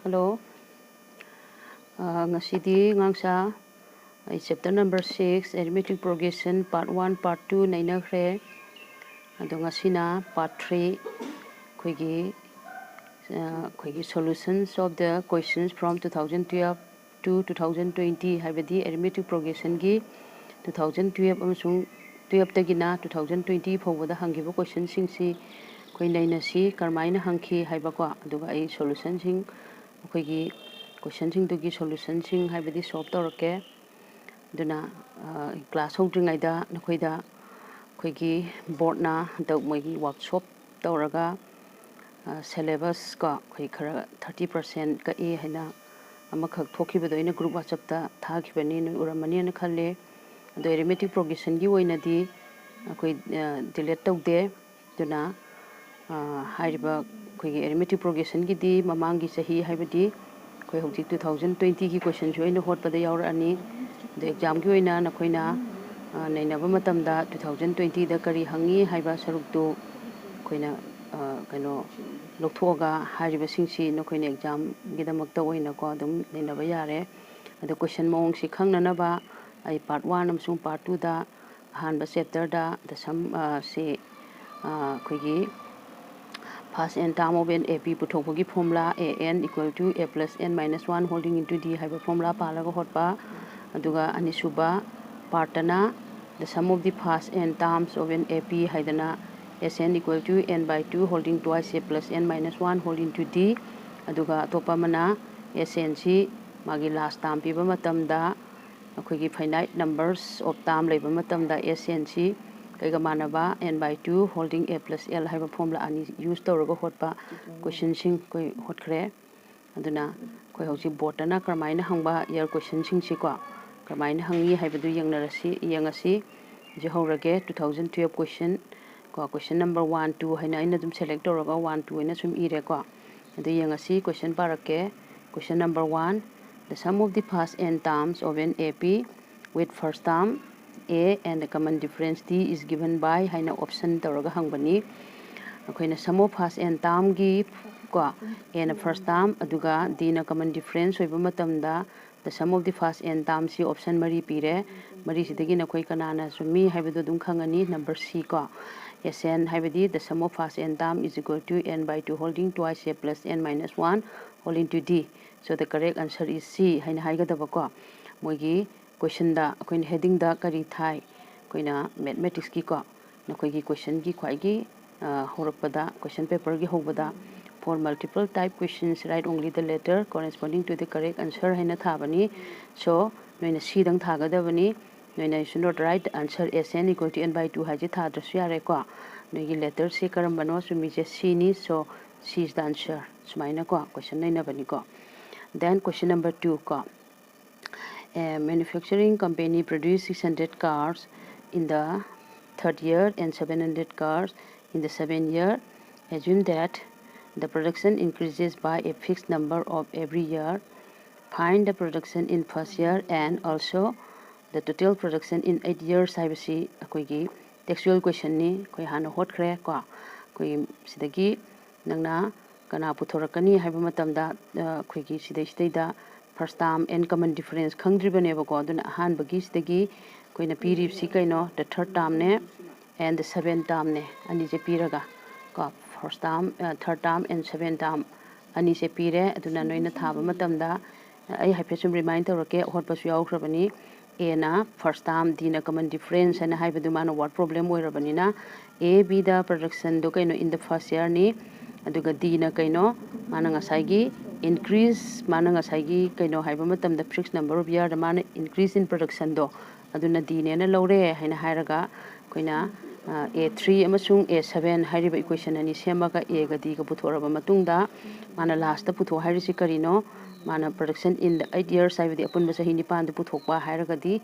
Hello. Ngasidi ngangsa chapter number 6 arithmetic progression part 1 part 2 naina khre ado ngasina part 3 khoigi solutions of the questions from 2012 to 2020 habedi arithmetic progression gi 2012 amasung 12 tagina 2020 phawada hangiba question sing si khoi naina si karmaina hangki haiba ko aduga ai solution sing khoigi question sing to gi solution sing habedi solve torake duna class holding aida nakhoida khoigi board na dog moigi workshop toraga syllabus ka khoi khara 30% ka e haina amakhak thokhibedo ina group whatsapp ta thakibani no uramani na khalle ado arithmetic progression gi oina di khoi delete tawde duna haiba khoi arithmetic progression gi di mamangi sahi haibadi khoi hauji 2020 gi question join hot pada yaur ani the exam gi oina na khoina nainaba matamda 2020 da kari hangi haiba saruk tu khoina kaino lokthoga hariba singsi no khoina exam gi da makta oina ko dum nainaba yare ado question mong si khangna na ba ai part 1 amsung part 2 da hanba chapter da the sum si khoigi first and term of an AP puthokgi formula an equal to a plus n minus 1 holding into d haiba formula palaga hotpa aduga anisuba partana the sum of the first and terms of an AP haidana sn equal to n by 2 holding twice a plus n minus 1 holding into d aduga topa mana sn si magi last term piba matamda akhoi finite numbers of term leiba matamda sn si kaiga manaba n by 2 holding a plus l haiba formula ani use tawraga hotpa question sing koi hotkhre aduna koi hauji board na karmaina hangba year question sing si ko karmaina hangi haibadu yangasi je haurage 2012 question ko question number 1 2 haina ina dum select tawraga 1 2 ina sum ire ko adu yangasi question parake question number 1 the sum of the past n terms of an AP with first term A and the common difference D is given by haina option tawraga hangbani akoina sum of past n term gi ko a na first term aduga D na common difference hoiba matamda the sum of the first n term si option mari pire mari sidagi na koi kanana sumi haibadu dum khangani number C ko sn haibadi the sum of first n term is equal to n by 2 holding twice a plus n minus 1 whole into D so the correct answer is C haina haigadaba ko moigi question da koin heading da kari thai koina mathematics ki ko nakoi gi question gi khwai gi horakpada question paper gi hobada for multiple type questions write only the letter corresponding to the correct answer haina thabani so noina c dang thagadabani noina should not write the answer sn equal to n by 2 haji thadrasu yare ko noigi letter c karambano sumi je c ni so c is the answer sumaina ko question naina bani ko then question number 2 ko a manufacturing company produced 600 cars in the third year and 700 cars in the 7th year. Assume that the production increases by a fixed number of every year. Find the production in first year and also the total production in 8 years. Haibasi akoigi textual question ni koi hana hot khre ko koi sidagi nangna kana puthorakani haiba matamda khoigi sidai da first term and common difference khangdribane ba ko aduna han bagi sidagi koina pirip si kaino the third term ne and the seventh term ne ani je piraga ko first term third term and seventh term ani se pire aduna noina thaba matamda ai haipesum remind tawrake hotpasu yaukrabani a na first term d na common difference and haibadu mana what problem oirabani na a b da production do kaino in the first year ni aduga d na kaino mana ngasai gi increase mana ngasai gi kaino haiba matam the fixed number of year da mana increase in production do aduna d ne na lore haina hairaga koina a3 amasung a7 hairiba equation ani semaga a ga d ga puthoraba matungda mana last da putho hairisi karino mana production in the 8 years haibadi apun ba sahi nipan da puthokpa hairaga di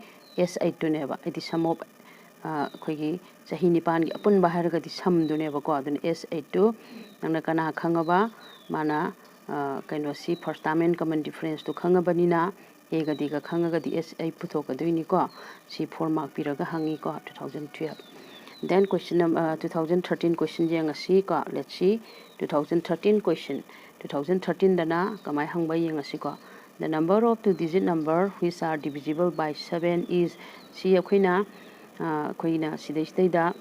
s8 to neba iti sum of khoigi sahi nipan gi apun ba hairaga di sum do neba ko aduna s8 to nangna kana khangaba mana kaino si first term and common difference to khangabani na a ga di ga khangaga di s8 puthokadoi ni ko si 4 mark piraga hangi ko 2012 Then question number 2013 question yang asi ko. Let's see 2013 question. 2013 dana kamay hangba yang asi ko. The number of two-digit number which are divisible by 7 is si akoina sidai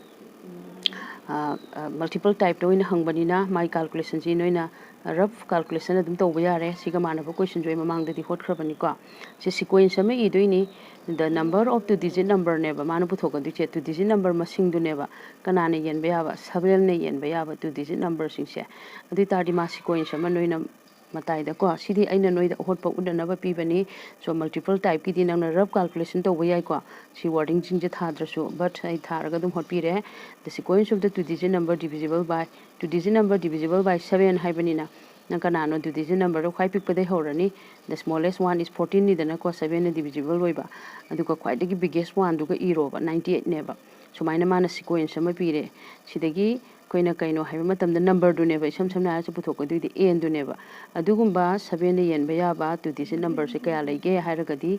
multiple type do ina hangbanina my calculation ji noina rough calculation adum to bayare siga manaba question joy mamang da di hot khrabani ko si sequence ama I doini the number of two-digit number neba manu puthoka du che two-digit number masing du neba kanane yen bayaba 7 ne yen bayaba two-digit number sing se adu tardi ma sequence ama noina matai da ko sidi aina noi da hot pa udana ba pi bani so multiple type ki di nang rough calculation to bayai ko si wording jing je thadra so but ai tharaga dum hot pi re the sequence of the two-digit number divisible by two-digit number divisible by 7 hai bani na nang kana no two-digit number ro khai pik pa dai horani the smallest one is 14 ni dana ko 7 ne divisible loi ba adu ko khwai dagi biggest one du ga iro ba 98 ne ba so maina mana sequence ma pi re sidagi koina kaino haiba matam da number du ne ba isam samna sa puthok ko du di n du ne ba adugumba 7 ne yen ba ya ba two-digit number se kaya lege hairaga di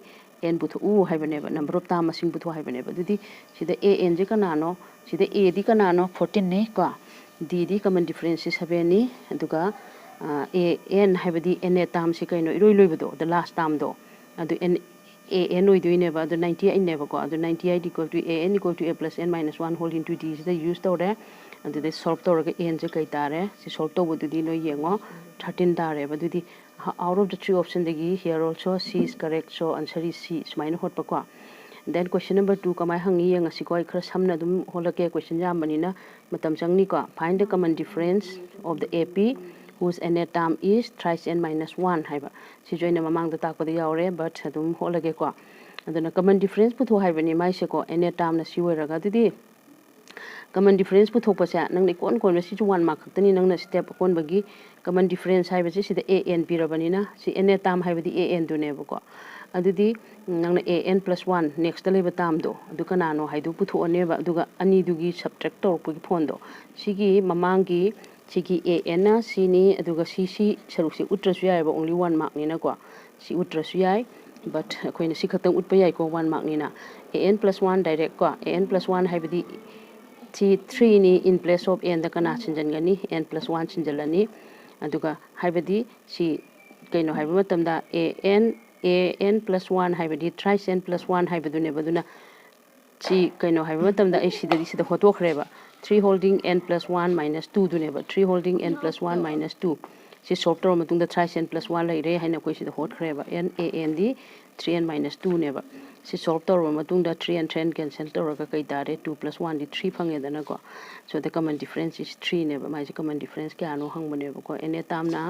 n puthu u haiba ne ba number of ta masing puthu haiba ne ba du di sida a n je kana no sida a di kana no 14 ne ka d di common difference 7 ni aduga a n haiba di n e tam se kaino iroi loi do the last term do adu n a n oi do ne ba adu 98 ne ba ko adu 98 equal to a n equal to a plus n minus 1 whole into d is the use to re and the solve to re n je kai tare si solve to du di no yengo 13 tare ba du di out of the three option degi here also c is correct so answer is c smaina hot pa ko then question number 2 kamai hangi yang asi ko khra samna dum holake question jam banina matam changni ko find the common difference of the ap whose nth term is thrice n minus 1 haiba si joina mamang da tak pa da yaure but adum holake ko aduna common difference putho haibani mai se ko nth term na si weraga dudi common difference puthok pa sa nang ni kon kon si chu 1 mark khaktani nang na step kon bagi common difference haiba si sida an pirabani na si nth term haibadi an du ne ba ko adudi nang na an plus 1 next leba term do adu kana no haidu putho ne ba aduga ani dugi subtract tor pu phone do sigi mamangi sigi an na si ni aduga si saruk si utra su yai ba only 1 mark ni na ko si utra su yai but koina si khatang utpa yai ko 1 mark ni na an plus 1 direct ko an plus 1 haibadi T3 ni in place of n da kana chinjan gani n plus 1 chinjalani aduga haibadi si kaino haiba matam da an plus 1 haibadi thrice n plus 1 haibadu ne baduna si kaino haiba matam da sida photo khreba 3 holding n plus 1 minus 2 du ne ba 3 holding n plus 1 minus 2 si solve tor matung da thrice n plus 1 lai re haina koi sida hot khreba n di 3n minus 2 ne ba si solve tor matung da 3 and 10 cancel tor ga kai dare 2 plus 1 di 3 phange da na ko so the common difference is 3 ne ba mai common difference kya no hang bane ba ko ene tam na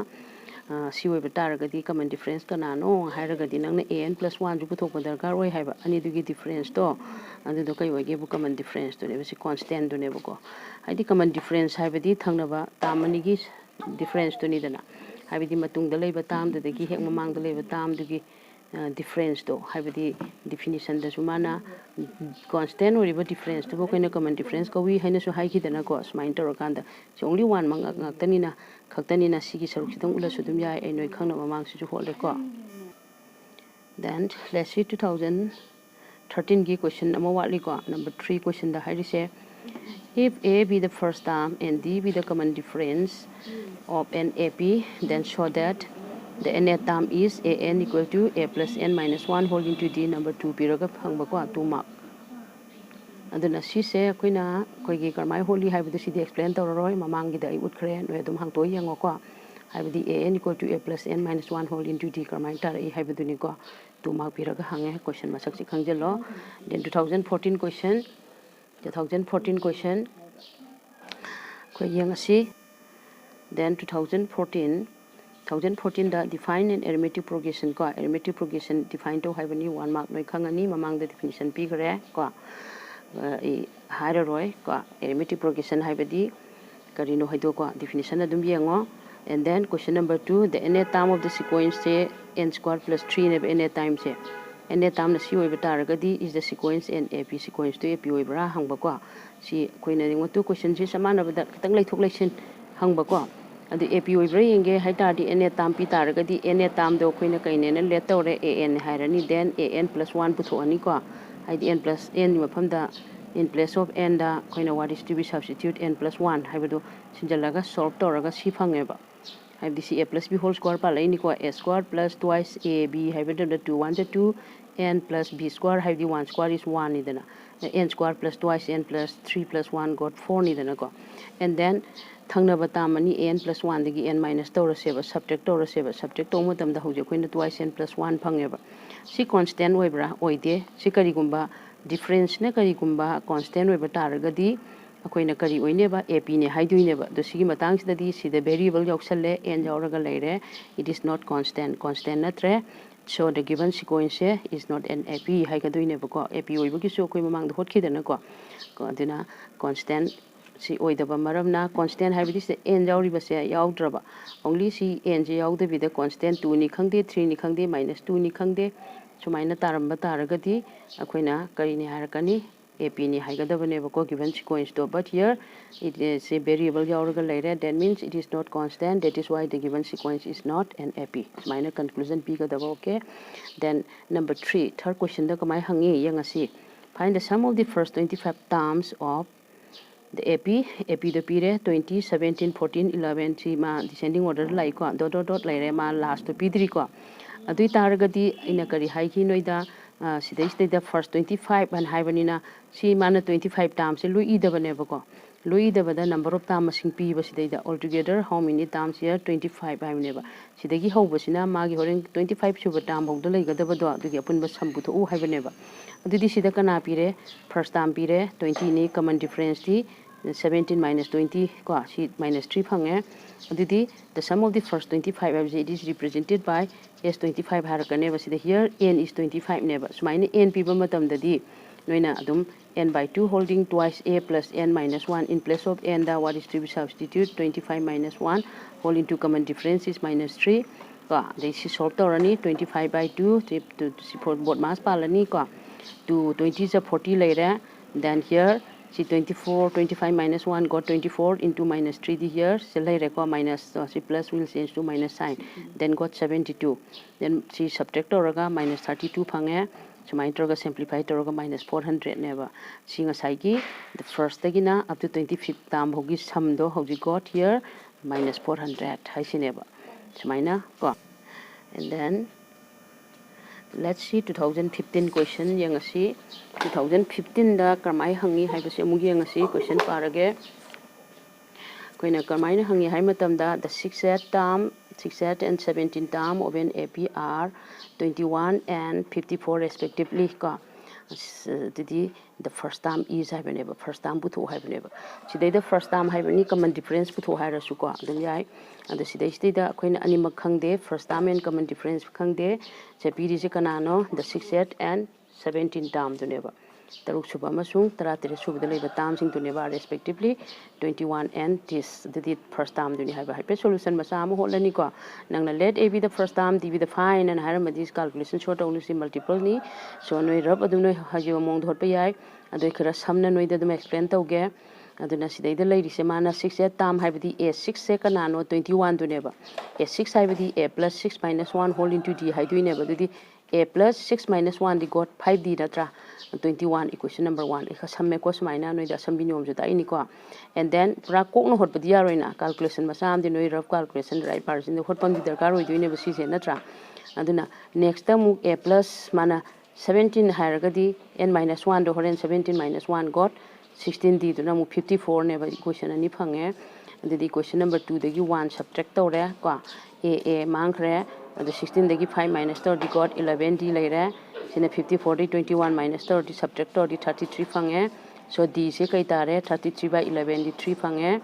si oi batar ga di common difference kana no haira ga di nang na an plus 1 ju puthok badar gar oi haiba ani du gi difference to adu do kai oi ge bu common difference to ne ba si constant do ne ba ko haidi common difference haiba di thangna ba tamani gi difference to ni dana habi di matung da leiba tam da gi hek mamang da leiba tam du gi difference to habi definition da sumana constant or difference to ko na common difference ko wi haina so hai ki dana ko smain to kanda so only one mang ngak na khaktani na sigi saruk sidang ula sudum ya ai noi khangna mamang su hol le ko then let's see 2013 gi question number what ko number 3 question da hai se if a be the first term and d be the common difference of an ap then show that the nth term is an equal to a plus n minus 1 whole into d number 2 piraga phangba ko 2 mark aduna si se koina koi gi karmai holi haibdu si explain tor roi mamang gi dai ut khre no edum hang to yango ko haibdi an equal to a plus n minus 1 whole into d karmai tar ai haibdu ni ko 2 mark piraga hange question masak si khangjelo then 2014 question ko yang si then 2014 da define an arithmetic progression ko arithmetic progression define to haibani 1 mark noi khangani mamang da definition pi gre ko hairoi ko arithmetic progression haibadi karino haido ko definition adum yengo and then question number 2 the nth term of the sequence say n square plus 3 ne nth time se nth term na si oi bataragadi is the sequence and ap sequence to ap oi bra hangba ko si koina ringo to question si samana bada kitang lai thok laisin hangba ko adu ap oi bra yenge haita di nth term pi taragadi nth term do koina kaine na let tore an hairani then an plus 1 putho ani ko haidi n plus n mafam da in place of n da koina what is to be substitute n plus 1 haibado sinjalaga solve toraga si phangeba haibdi si a plus b whole square pa laini ko a square plus twice a b haibado the 2 1 2 n plus b square haibdi 1 square is 1 idana n square plus twice n plus 3 plus 1 got 4 idana ko and then thangna tamani n plus 1 dagi n minus toraseba subtract to matam da hoje koina twice n plus 1 phangeba si constant oibra oide si kari gumba difference ne kari gumba constant oiba taragadi akoina kari oineba ap ne haiduineba do sigi matang sidadi sida variable yauksale n jauraga leire it is not constant natre so the given sequence is not an ap haigaduineba ko ap oibagi so koi mamang da hotkidana ko aduna constant si oidaba maramna constant haibidi se n jauriba se yaudraba only si n je yaudabida constant 2 ni khangde 3 ni khangde -2 ni khangde sumaina taramba taragadi akoina kari ni harakani ap ni haigadabane ko given sequence to but here it is a variable yauraga laire that means it is not constant that is why the given sequence is not an ap sumaina conclusion p gadaba okay then number 3 third question da kamai hangi yangasi find the sum of the first 25 terms of the AP the pire 20 17 14 11 si ma descending order lai ko dot lai re ma last to p3 ko adui taragadi ina kari hai ki noida sidai the first 25 and haibanina si mana 25 terms lui ida bane ko lui ida bada number of terms sing p basidai da altogether how many terms here 25 haibane ba sidagi hobasina magi horen 25 suba term hogda lai gadaba do adugi apun ba sambu to u haibane ba adudi sida kana pire first term pire 20 ni common difference di 17 minus 20 ko si minus 3 phange adudi the sum of the first 25 as it is represented by s25 harakane basida here n is 25 neba sumaina n piba matam dadi noina adum n by 2 holding twice a plus n minus 1 in place of n da what is to be substitute 25 minus 1 whole into common difference is minus 3 ko this is solve torani 25 by 2 to support board mass palani ko to 20 is a 40 later then here see 24 25 minus 1 got 24 into minus 3 the here selai record minus see plus will change to minus sign then got 72 then see subtract oraga minus 32 phange so my toga simplify toga minus 400 never seeing a saigi the first tagina up to 25th term hogi sum do hogi got here minus 400 hai sineba so mina go and then let's see 2015 question yangasi 2015 da karmai hangi haibase amugi yangasi question parage koina karmai na hangi hai matam da the 6th term 6th and 17th term of an APR 21 and 54 respectively ka the first term is haibane first term putho haibane sidai the first term haibani common difference putho hairasu ko adum yai and sidai da koina anima khangde first term and common difference khangde se piri se kanano the 6th and 17th term duneba taruk suba amasung 33 subada leiba term sing duneba respectively 21 and this the first term duni haiba hype solution masa am holani ko nangna let a be the first term d be the fine and haram this calculation short only multiple ni so noi rab adum noi hajiwa mong dhot pa yai adoi khara samna noi da dum explain tauge aduna sidai da leiri se mana 6 term haibadi a6 se kanano 21 duneba a6 haibadi a plus 6 minus 1 whole into d haiduineba dudi a plus 6 minus 1 di got 5d natra 21 equation number 1 ikha samme ko smaina noi da sambi niom ju tai ni ko and then pura kok no hot padiya roina calculation masam di noi rough calculation right margin hot pang di darkar hoi duine ba si se natra aduna next time a plus mana 17 hairagadi n minus 1 do horen 17 minus 1 got 16d do na mu 54 ne ba equation ani phange and the equation number 2 dagi 1 subtract tore ko a mangre the 16 dagi 5 minus 30 got 11d laire sine 54 di 21 minus 30 subtract 33 phange so d se kai tare 33 by 11 di 3 phange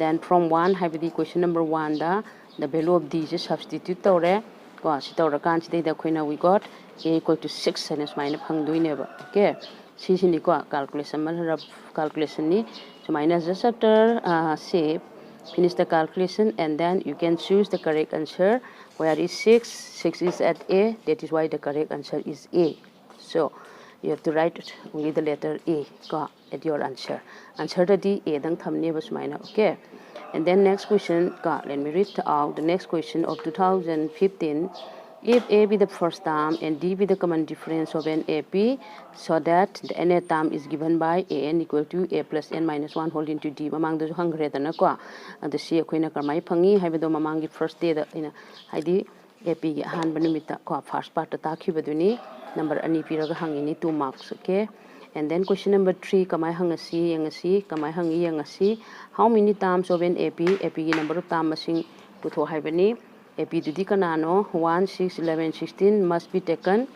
then from 1 have the equation number 1 da the value of d se substitute tore ko si tore kan si da khoina we got a equal to 6 and is minus phang duine ba okay si ni ko calculation man calculation ni so minus just after say finish the calculation and then you can choose the correct answer where is 6 is at a that is why the correct answer is a so you have to write only the letter a ka at your answer to the a dang thamne bas maina okay and then next question ka let me read out the next question of 2015 If A be the first term and D be the common difference of an AP, so that the nth term is given by an equal to A plus n minus 1 whole into D. Mamang do hungry than a qua. And the C queen Karmai Pangi, have the Mamangi first day in a Heidi AP hand benimita qua first part attack Hibaduni, number any period hanging 2 marks, okay? And then question number 3, Kamai hang a C, yang a C, Kamai hang yang a C. How many terms of an AP number of terms to Hibani? AP to Dikanano 1, 6, 11, 16 must be taken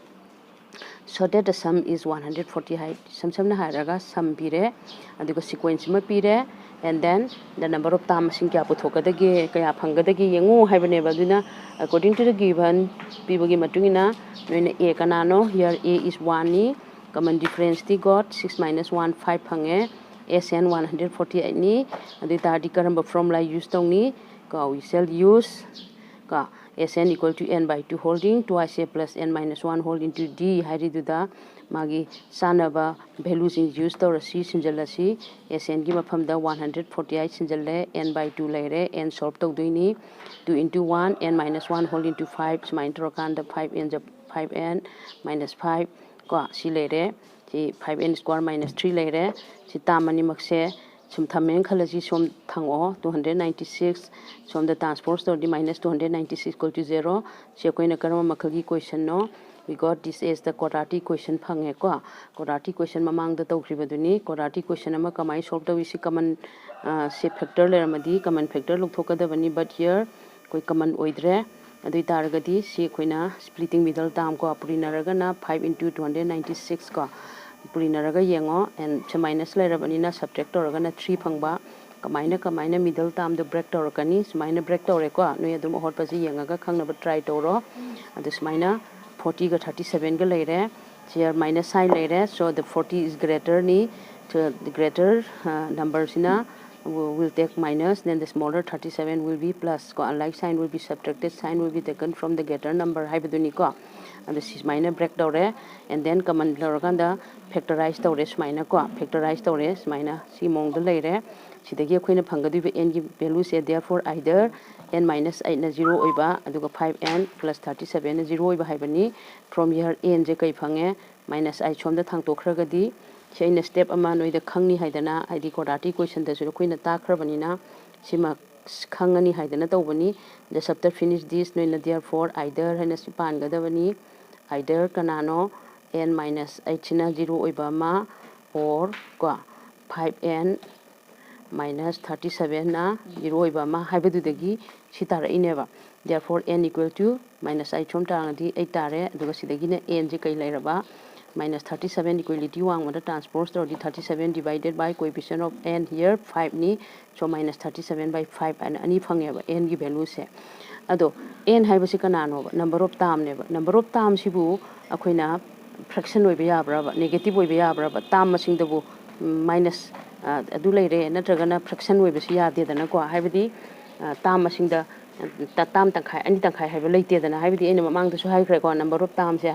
so that the sum is 140. Sum haraga sum pire and the sequence ma pire and then the number of terms in Kaputoka the gay Kaya Panga the Yango Habanebaduna according to the given people Matuna when A Kanano here A is 1 common difference the got 6 minus 1 5 Pange SN 148 ni and the Tardika from la use toni we shall use Sn equal to n by 2 holding twice a plus n minus 1 whole into d hariduda magi sanaba values in use to rasi sinjalasi Sn gi mafamda 148 sinjalle n by 2 laire n solve to doini 2 into 1 n minus 1 whole into 5 smain trokanda 5n minus 5 ko si laire si 5n square minus 3 laire si tamani makse Some Tamen Kalaji some Tango 296, some the transport story minus 296 equal to 0. Shakoina Karama Makagi question no. We got this as the quadratic question Pangeko. Quadratic question among the Tokribaduni, quadratic question Amakamai solved the Visi common shape factor Leramadi, common factor look Tokadavani, but here Koi common oidre. Adu targati si koina splitting middle term ko aprinaragana 5 into 296 ko Purinaraga yengo and minus lairabanina subtract or 3 pangba kamaina middle term the break or kani smina break or equa no yadum hot pazi yangaga kangna try toro and this mina 40 ga 37 ga laire here minus sign laire so the 40 is greater ni to the greater numbers ina will take minus then the smaller 37 will be plus ko unlike sign will be subtracted sign will be taken from the greater number haibaduni ko and this is minor break dore and then common loraganda factorize dore minor ko factorize dore minor si mong the laire sidagi akoina phangadu n gi value se therefore either n minus 8 na 0 oiba aduga 5n plus 37 na 0 oiba haibani from here n je kai phange minus I chom da thang to khragadi chain step ama noi da khangni haidana id quadratic question da zero koina ta khrabanina sima khangani haidana tawbani just after finish this noi na therefore either hana sipan gadabani either kanano n minus 8 na 0 oiba ma or ko 5n minus 37 na 0 oiba ma haibadu dagi sitara ineba therefore n equal to minus I chom tangadi 8 tare aduga sidagi na n je kai lairaba minus 37 equality wang with the transpose the 37 divided by coefficient of n here 5 ni so minus 37 by 5 and ani phangeba n gi value se ado n haibasi kanano number of term ne number of term sibu akoina fraction oiba yabra negative oiba yabra term masing dabu minus adu leire natragana fraction oiba si yade dana ko haibadi term masing da term tangkhai ani tangkhai haiba leite dana haibadi ene mamang da su haikre ko number of term se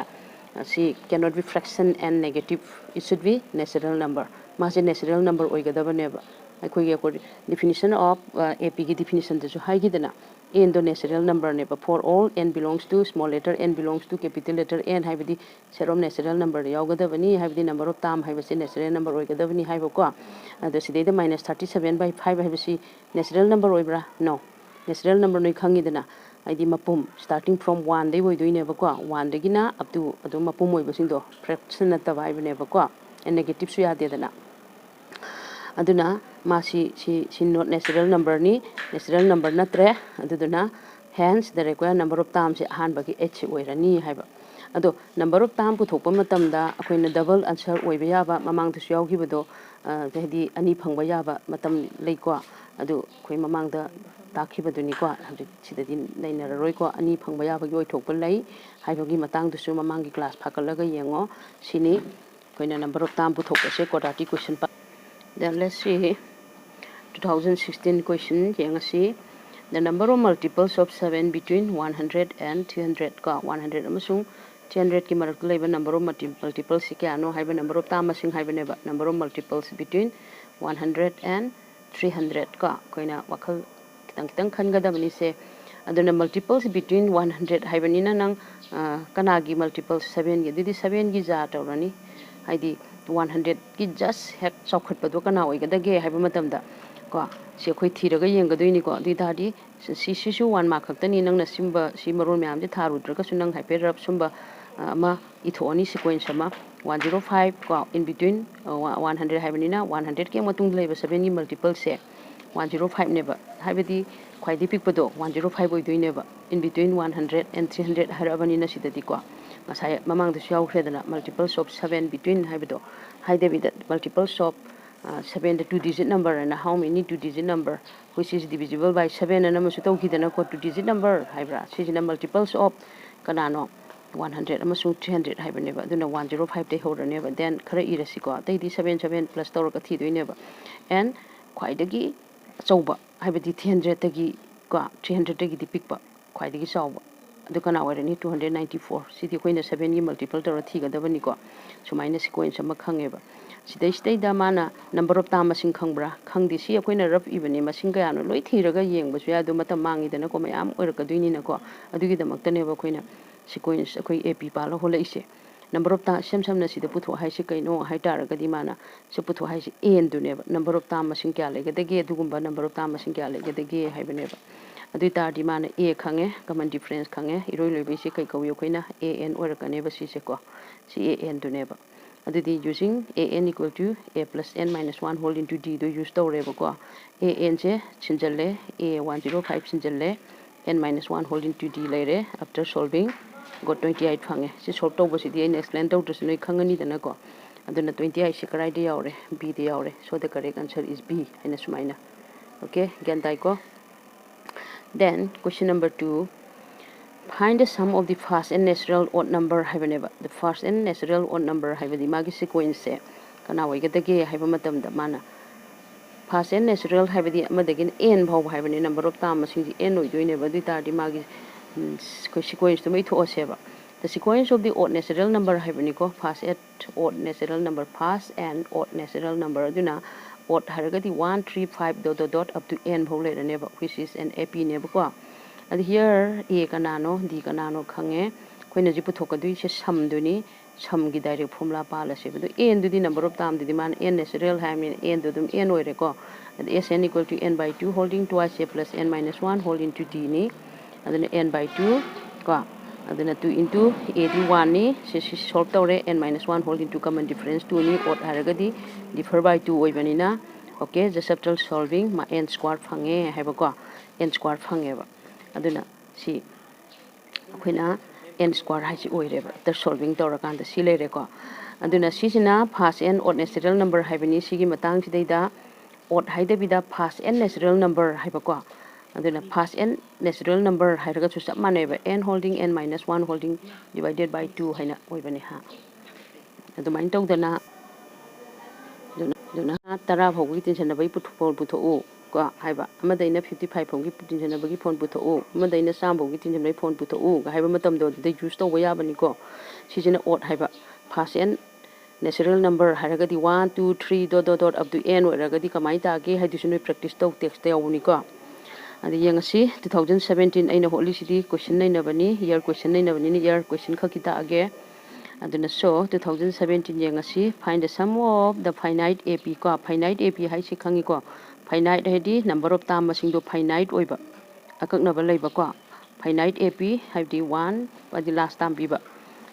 see cannot be fraction and negative it should be natural number mas natural number oigadaba neba akhoi ge definition of ap gi definition da so haigidana n do natural number neba for all n belongs to small letter n belongs to capital letter n haibadi serom natural number yaugada bani haibadi number of term haibasi natural number oigada bani haibo ko ado sidai da minus 37 by 5 haibasi natural number oibra no natural number noi khangidana ID mapum starting from 1 day we do never go 1 dagina up to adu mapum oi basing do fraction na ta vai never go and negative su ya de dana aduna ma si not natural number ni natural number na tre aduna hence the required number of terms han bagi h oirani haiba ado number of term pu thokpa matam da akoina double answer oiba yaba mamang du yaw gibodo hadi ani phangba yaba matam leiko adu khoi mamang da takibaduni ko habji sidadi naina roi ko ani phangba ya bagi oi thokpa lai haibagi matang du su mamang gi class phakalaga yengo sini koina number of term puthok se quadratic question pa then let's see 2016 question yenga si the number of multiples of 7 between 100 and 300 ka 100 amasung 300 ki marak laiba number of multiples si kya no haiba number of term masing haiba neba number of multiples between 100 and 300 ka koina wakhal kitang khan gada bani se aduna multiples between 100 haibani na nang kanagi multiples 7 gi didi 7 gi ja tawrani haidi 100 ki just hek chokhat padu kana oi gada ge haiba matam da ko si khoi thiraga yengadoini ko di dadi si 1 mark khaktani nang na simba si maron myam je tharudra ka sunang hyper rap sumba ama ithoni sequence ama 105 ko in between 100 haibani na 100 ke matung leba 7 gi multiple se 105 neba haibadi khwaidi pikpado 105 oidoi neba in between 100 and 300 harabani na sidadi ko masai mamang du yaw khredana multiples of 7 between haibado haidebi that multiples of 7 the 2 digit number and how many 2 digit number which is divisible by 7 and amasu tawkidana ko 2 digit number haibra sijina multiples of kanano 100 amasung 300 haibaneba aduna 105 te horaneba then khara irasi ko taidi 7 plus tawraka thi doineba and khwaidagi chauba haibadi 300 tagi ko 300 tagi di pikpa khwaidagi chauba adu kana warani 294 sidi koina 7 gi multiple tawra thi gadabani ko sumaina sequence ama khangeba sidai da mana number of time masing khangbra khangdi si akoina rap ibani masing kaya no loi thiraga yengbasu ya du mata mangi dana ko mayam oirakaduini na ko adugi damakta neba koina sequence akoi ap palo hola ise number of time sam na sida putho hai se kaino hai taraga di mana se putho hai se en du neba number of time masing kya lega dege dugumba number of time masing kya lega dege hai baneba adu tar di mana a khange common difference khange iroi loibe se kai kawi koina an oirakaneba si se ko si an du neba adudi using an equal to a plus n minus 1 whole into d do use tawreba ko an je chinjalle a 105 chinjalle n minus 1 whole into d laire after solving got 28 phange si solve tawba si di explain tawdra sinoi khangani dana ko aduna 28 si karai de yaure b de yaure so the correct answer is b ina sumaina okay gandai ko then question number 2 find the sum of the first and natural odd number habaneba the first and natural odd number habadi magi sequence se kana wai gadage haiba matam da mana first and natural habadi amadagin n bhaw habani number of time masing n oidoine ba duita di magi sequence to mai tho oseba the sequence of the odd natural number habani ko first at odd natural number first and odd natural number aduna odd haragadi 1 3 5 dot up to n bhaw le neba which is an ap neba ko and here a kanano d kanano khange koina ji puthokadu se sum duni sum gi direct formula pala se bu n du di number of time di man n natural ha mean n du dum n oire ko and sn equal to n by 2 holding twice a plus n minus 1 whole into d ni and n by 2 ko aduna 2 into a di 1 ni se solve tawre n minus 1 whole into common difference 2 ni odd haragadi differ by 2 oibani na okay just after solving ma n square phange haiba ko n square phange ba aduna si akoina n square hai si oireba the solving tawra kan da si lere ko aduna si sina first n odd natural number haibani sigi matang sidai da odd haida bida first n natural number haiba ko aduna first n natural number hairaga chu sap maneba n holding n minus 1 holding divided by 2 haina oibani ha adumain tawdana duna tara bhogi tension bai putho ko haiba amadaina 55 phongi tension bagi phone putho amadaina sam bhogi tension bai phone putho ga haiba matam do de use to ya bani ko sijina odd haiba first n natural number haraga di 1 2 3 dot up to n oraga di kamai ta ge haidu sunoi practice to text te awuni ko adi yangasi 2017 aina holi sidi question nai na bani year question nai na bani ni year question khakita age aduna so 2017 yangasi find the sum of the finite ap ko finite ap hai si khangi ko finite hedi number of time masing do finite oiba akakna ba leiba ko finite ap haidi 1 adi last time biba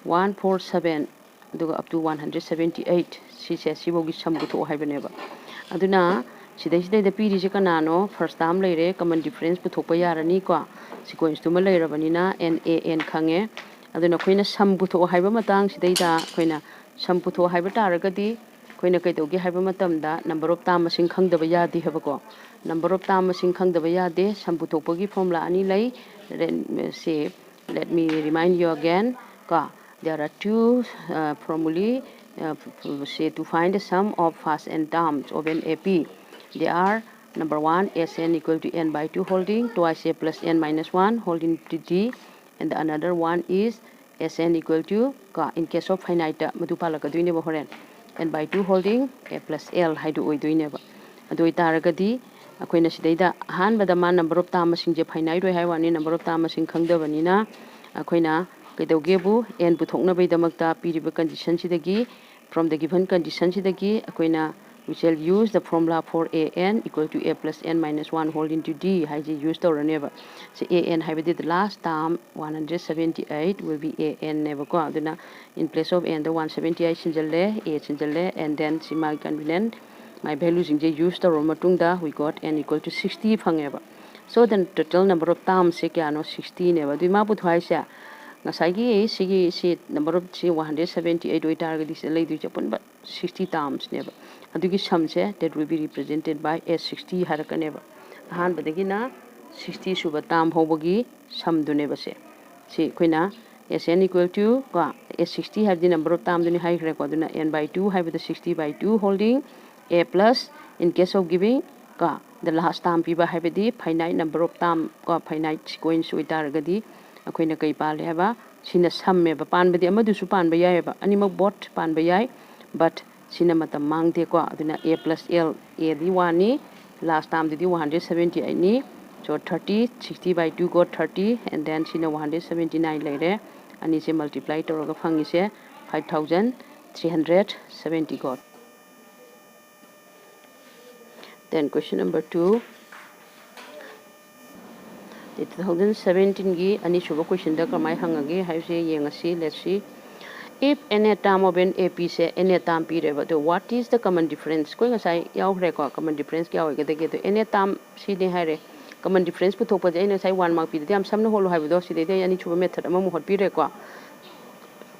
147 aduga up to 178 si se si bogi sum bu tho haibane ba aduna sidai da piri je kanano first time leire common difference bu thokpa yarani ko sequence tuma leirabani na n khange aduna koina sum bu tho haiba matang sidai da koina sum bu tho haiba taragadi koina kai togi haiba matam da number of time masing khangdaba yadi haba ko number of time masing khangdaba yade sum bu thokpagi formula ani lai say let me remind you again ka there are two formulae say to find the sum of first and terms of an ap they are number 1 sn equal to n by 2 holding twice a plus n minus 1 holding to d and the another one is sn equal to ka in case of finite madu palaka duine ba horen n by 2 holding a plus l haidu oiduine ba adu itaragadi ꯑꯩꯈꯣꯏꯅ ꯁꯤꯗꯩꯗ ꯑꯍꯥꯟꯕꯗ ꯃꯥ number of ꯇꯥꯝ ꯃꯁꯤꯡꯁꯦ finite ꯑꯣꯏ ꯍꯥꯏ ꯋꯥꯅꯤ number of ꯇꯥꯝ ꯃꯁꯤꯡ ꯈꯪꯗꯕꯅꯤꯅ ꯑꯩꯈꯣꯏꯅ ꯀꯩꯗꯧꯒꯦꯕꯨ n ꯄꯨꯊꯣꯛꯅꯕꯒꯤꯗꯃꯛꯇ ꯄꯤꯔꯤꯕ ꯀꯟꯗꯤꯁꯟꯁꯤꯗꯒꯤ from the given conditionꯁꯤꯗꯒꯤ ꯑꯩꯈꯣꯏꯅ we shall use the formula for an equal to a plus n minus 1 whole into d ꯍꯥꯏꯁꯤ use ꯇꯧꯔꯅꯦꯕ ꯁꯤ an ꯍꯥꯏꯕꯗꯤ the last term 178 will be an ꯅꯦꯕꯀꯣ ꯑꯗꯨꯅ in place of n the 178 ꯁꯤꯟꯖꯜꯂꯦ a ꯁꯤꯟꯖꯜꯂꯦ and then ꯁꯤ ꯃꯥꯒꯤ convenient my valuesꯤꯡꯁꯦ use ꯇꯧꯔꯕ ꯃꯇꯨꯡꯗ we got n equal to 60 ꯐꯪꯉꯦꯕ so the total number of terms ꯁꯤ ꯀꯌꯥꯅꯣ 60 ꯅꯦꯕ ꯑꯗꯨꯏ ꯃꯥ ꯄꯨꯊꯣꯛ ꯍꯥꯏꯁꯦ ꯉꯁꯥꯏꯒꯤ ꯁꯤ number of ꯁꯤ 178 ꯑꯣꯏꯇꯥꯔꯒꯗꯤ ꯁꯤꯗ ꯂꯩꯗꯣꯏꯁꯦ ꯑꯄꯨꯟꯕ 60 terms ꯅꯦꯕ ꯑꯗꯨꯒꯤ sumꯁꯦ that will be represented by S60 ꯍꯥꯏꯔꯛꯀꯅꯦꯕ ꯑꯍꯥꯟꯕꯗꯒꯤ나 60 ꯁꯨꯕ term ꯐꯥꯎꯕꯒꯤ sumꯗꯨꯅꯦꯕ ꯁꯤ ꯑꯩꯈꯣꯏꯅ Sn equal to ꯀꯣ S60 ꯍꯥꯏꯕꯗꯤ number of term ꯗꯨꯅꯤ ꯍꯥꯏꯈ꯭ꯔꯦꯀꯣ ꯑꯗꯨꯅ n by 2 ꯍꯥꯏꯕꯗ 60 by 2 holding a plus in case of giving ꯀꯣ the last term ꯄꯤꯕ ꯍꯥꯏꯕꯗꯤ finite number of term ꯀꯣ finite sequence ꯑꯣꯏꯇꯥꯔꯒꯗꯤ ꯑꯩꯈꯣꯏꯅ ꯀꯩ ꯄꯥꯜꯂꯦ ꯍꯥꯏꯕ ꯁꯤꯅ sumꯃꯦꯕ ꯄꯥꯟꯕꯗꯤ ꯑꯃꯗꯨꯁꯨ ꯄꯥꯟꯕ ꯌꯥꯏꯑꯕ ꯑꯅꯤꯃꯛ both ꯄꯥꯟꯕ ꯌꯥꯏ but sina matam mangde ko aduna a plus l a di 1 ni last time di 178 ni so 30 60 by 2 got 30 and then sina 179 laire ani se multiply toroga phangi se 5370 got. Then question number 2 the 2017 gi ani shuba question da kamai hangage haise yengasi let's see. If any term of an AP say any term period, what is the common difference? Going aside, yaw record common difference. Yaw get any term see the hare common difference. Put up any say 1 mark period. I'm some whole have those today. Any two method among what period.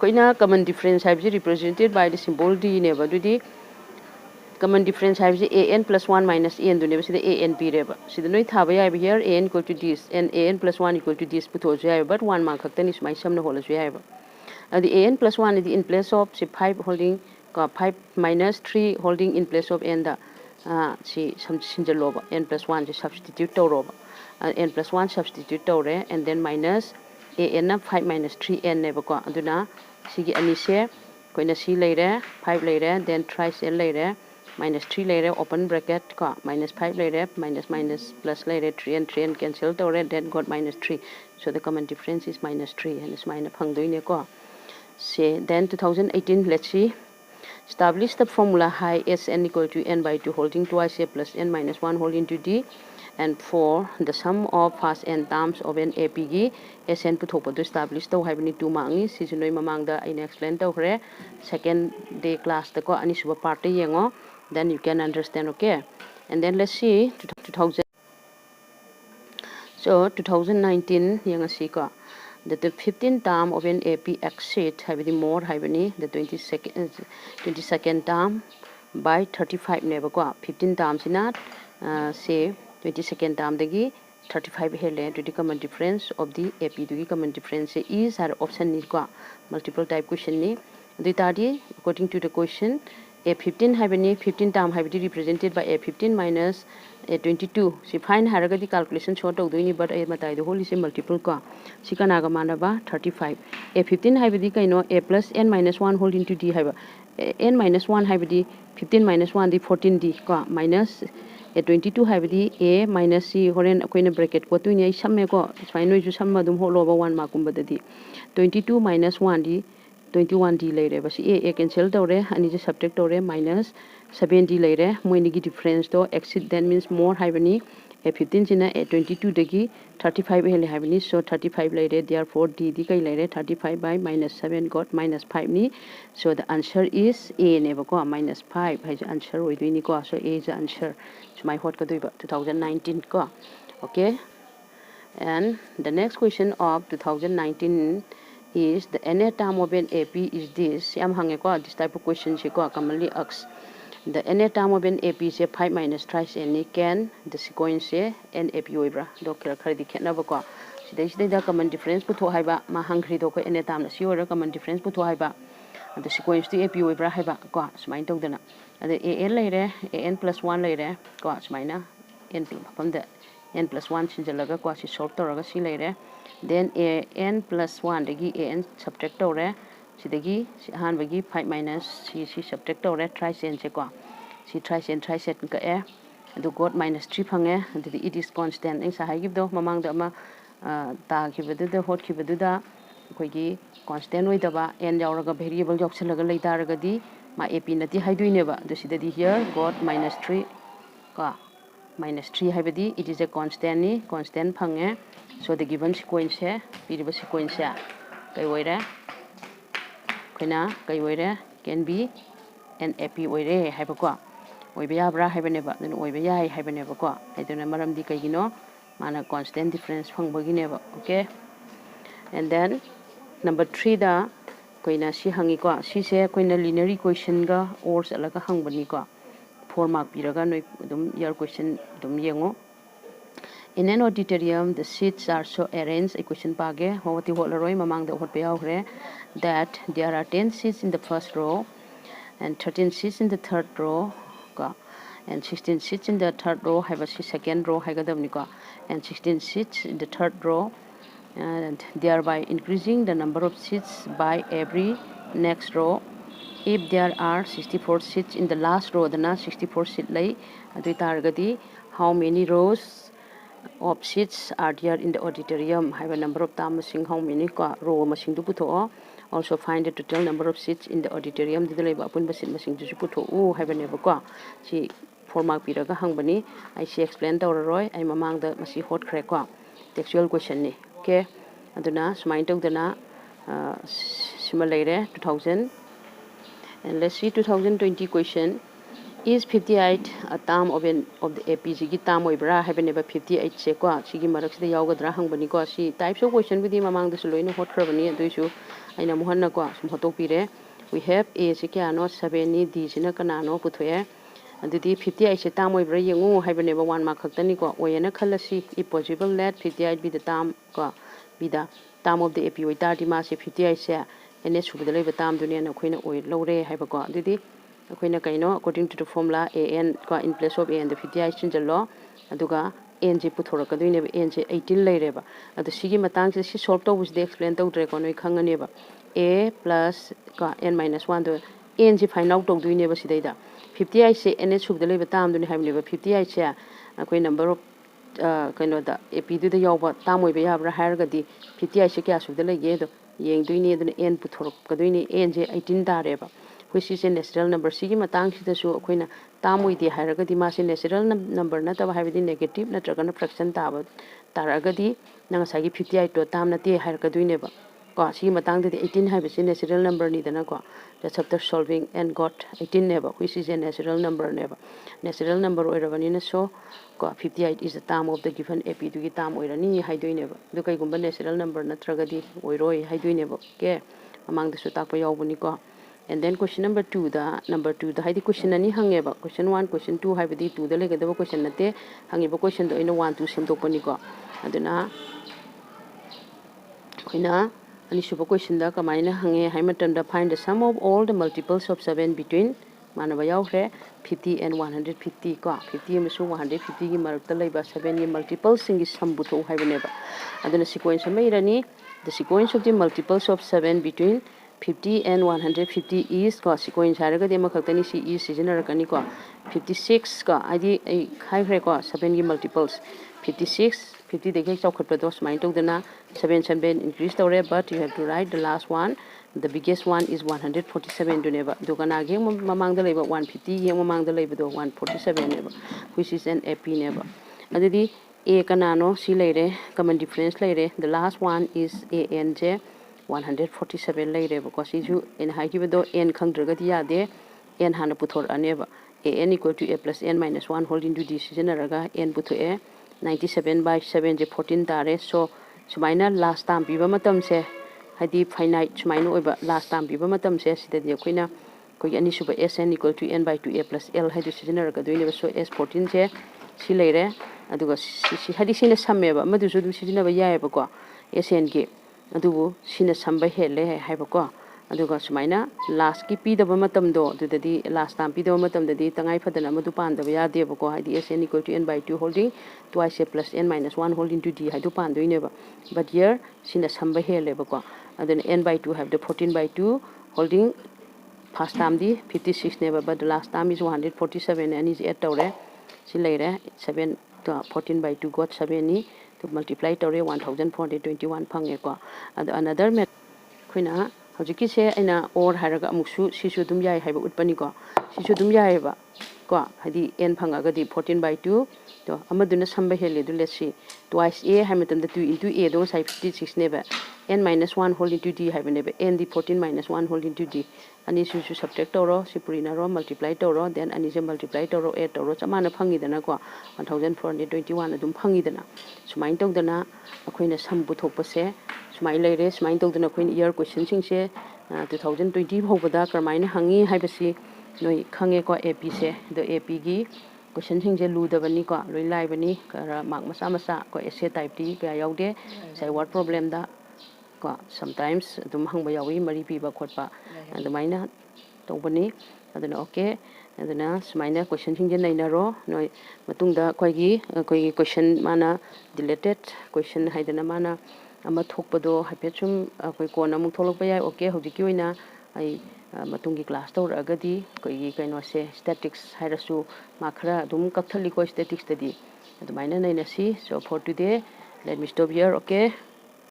Koina common difference have represented by the symbol D. Never do the common difference have an plus 1 minus n. Do never see the an period. See the note have here an equal to this and an plus 1 equal to this. Put but 1 mark then is my sum whole as we have. The an plus 1 is in place of say 5 holding 5 minus 3 holding in place of n the see some sinjaloba n plus 1 is substitute toroba n plus 1 substitute tore and then minus an 5 minus 3 n never ko aduna sigi anise koina c later 5 later then tries n later minus 3 later open bracket ko minus 5 later minus minus plus later 3 and cancel tore then got minus 3 so the common difference is minus 3 and it's minus phangdoine ko. Say then 2018 let's see establish the formula high Sn equal to n by 2 holding twice a plus n minus 1 whole into d and for the sum of first n terms of an APG Sn puthopa to establish to have ni 2 mangi seasonoi mamang da I explain to hre second day class the ko ani suba part yengo then you can understand okay and then let's see 2000 so 2019 yenga si ko that the 15th term of an AP exceed have the more have the 22nd term by 35 never go 15 terms in that say 22nd term the 35 hele to the common difference of the AP to the common difference is our option is go multiple type question ni the tadi according to the question a 15 have any 15 term have represented by a 15 minus a 22 si fine haragadi calculation short of doing but a matai the whole is a multiple ko sikanaga manaba 35 a 15 have the kaino a plus n minus 1 whole into d have n minus 1 have the 15 minus 1 the 14 d ko minus a 22 have the a minus c horen koina bracket ko tu ni samme ko fine no ju samma dum holo ba 1 mark kumba di 22 minus 1 di 21d later but a cancel tore ani je subtract tore minus 7d later moini gi difference to exit that means more haveni a 15 jina a 22 dagi 35 hele haveni so 35 later therefore d di kai later 35 by minus 7 got minus 5 ni so the answer is a neba ko minus 5 has answer oidini ko so a is the answer so my hot ko doiba 2019 ko okay and the next question of 2019 is the n term of an AP is this am hange ko this type of question she ko commonly asked the n term of an AP say 5 minus thrice n can the sequence say n AP oibra doctor khadi khena ba ko sidai da common difference putho haiba ma hangri do ko n term na si ora common difference putho haiba the sequence to AP oibra haiba ko smain tawdana ade an laire an plus 1 laire ko smaina n from the n plus 1 sinjalaga ko si solve toraga si laire then an plus 1 dagi an subtract tore sidagi han bagi 5 minus c subtract tore tries n se ko si tries n ka adu got minus 3 phange adu it is constant eng sa hai gib do mamang da ma ta khibadu da hot khibadu da koi gi constant oi da ba n yauraga variable yoksalaga lei daraga di ma ap nati haiduine ba adu sida di here got minus 3 ka minus 3 haibadi it is a constant ni constant phange so the given sequence hai piriba sequence ya kai oire kaina kai oire can be an ap oire haiba ko oiba yabra haibane ba then oiba yai haibane ba ko aiduna maram di kai gino mana constant difference phangba gine ba okay and then number 3 da koina si hangi ko si se koina linear equation ga or alaga hangbani ko 4 mark piraga noi dum year question dum yengo in an auditorium the seats are so arranged equation page hoti holaroi mamang da hot payawre that there are 10 seats in the first row and 13 seats in the third row ka and 16 seats in the third row have a second row hagadam ni ka and 16 seats in the third row and thereby increasing the number of seats by every next row. If there are 64 seats in the last row, then 64 seat lay. Adu how many rows of seats are there in the auditorium? Have a number of times how many row machine to put. Also find the total number of seats in the auditorium. The labor upon machine to put. Oh, have a never qua. She 4 mark piraga hangbani. I see explained our roy. I'm among the machine hot crack. Textual question ni. Okay. Aduna smile to the similar 2000. And let's see 2020 question. Is 58 a term of the APG term oibra have never 58 sequa? She marks the Yagadra Hangbanico. She types of question with him among the Saloino hot cravani and issue. I know Mohanaqa, some hotopire. We have a Sikano, Sabeni, Dizina Canano, Putwe. And the 58 a term oibra young have never one Makatanico, or in a color see if possible let 58 be the term be the term of the AP with 30 mass 58 share. And let's should the time to the Queen oil low ray have a god. Did the Queen Kaino according to the formula AN in place of A and the 58 change the law. Aduga NG Putoraka doing NG 18 later. At the Sigi Matang she solved which they explained to Dragon Kanga A plus N minus 1 to NG find out of doing never see data. 58 say and it should the labor time to have never 58 share a queen number of kind of the AP do the Yoba Tam we have Hargadi 58 shakas of the leg. Yang doing the N Putor, Kaduini NJ 18 Dareba, which is a natural number. Sigi Matang the show Quina, Tam with the Haragadi Mass natural number, not of having negative, not a fraction tablet. Taragadi, Nangasagi 58 to Tam Nati Harakaduineba. God, she Matang the 18 habits in natural number Nidanaka. That's after solving and got 18 never, which is a natural number never. Natural number or Ravanina so. 58 is the term of the given AP to get term or any high doing never. Look, I combine natural number, not tragedy, or roy, high doing never. Okay, among the Sutapa Yawunico. And then question number 2, the high question any hung about question 1, question 2, high with 2, the leg of the question that they hung a question to any 1 to sim to ponico. And then Quina, and super question the Kamina hung a Hamilton to find the sum of all the multiples of 7 between. Manavayau 50 and 150 50 and 150 Marta labor 7 multiples in Sambuto have never. And then a sequence of Mayrani, the sequence of the multiples of 7 between 50 and 150 is sequence Haraga de Makatani is general canico 56 ID a high record 7 multiples 56 50 the case of Copados mind of the na 7 increased the rate, but you have to write the last one. The biggest one is 147 to never. Dogana game among the labor 150, among the labor 147 never, which is an AP never. Adidi A canano, see later, common difference later. The last one is ANJ 147 later because issue in high give N Kangdragatia there, N Hana Putor a never. AN equal to A plus N minus 1 holding to decision raga N put to A 97 by 7 14 tare. So minor last time Bibamatum say. Hadi finite Chumino over last time Bibamatum says that the Quina Koyani super SN equal to N by 2A plus L had decision doing so S14 say she later and she had seen a sum ever Madusu decision of a Yabaco SN gate. Adubu seen a sum by Hele Habaco. Aduga Sumina last keep the Bamatum do to the last time Pidomatum the day Tangai for the Namadupan the Yadebaco had SN equal to N by 2 holding twice A plus N minus 1 holding to D Hadupan doing never. But here seen a sum by Hele Baco. And then N by 2 have the 14 by 2 holding past time the 56 never, but the last time is 147 and is 8 tore si leire 7 to 14 by 2 got 7 ni to multiply tore 1421 phange ko ado another met khoina hojiki se aina or haraga amuksu sisu dum yai haiba utpani ko sisu dum yai ba ko hadi n phangaga di 14 by 2 to amaduna samba hele du let's see twice a hamatam the 2 into a do sai 56 neba n minus 1 whole into d have neba n the 14 minus 1 whole into d ani su subtract toro sipurina ro multiply toro then ani je multiply toro add toro chamana phangi dana ko 1421 adum phangi dana sumain tong dana akoina sam buthok pase sumai leire sumain tong dana akoin year question sing se 2020 bhobada karmaina hangi haibasi noi khange ko ap se the ap gi question sing je lu da bani ko loi lai bani kara mark masa masa ko essay type ti ka yaude sai word problem da ko sometimes dum hangba yawi mari pi ba khotpa adumaina tobani aduna okay aduna sumaina question sing je naina ro noi matungda koi question mana deleted question haidana mana ama thokpado hapechum koi kona mu tholok ba yai okay hojiki oina ai matungi class tor agadi koi kaino se statics hairasu makhra dum kakthali ko statics tadi adumaina naina si so for today let me stop here okay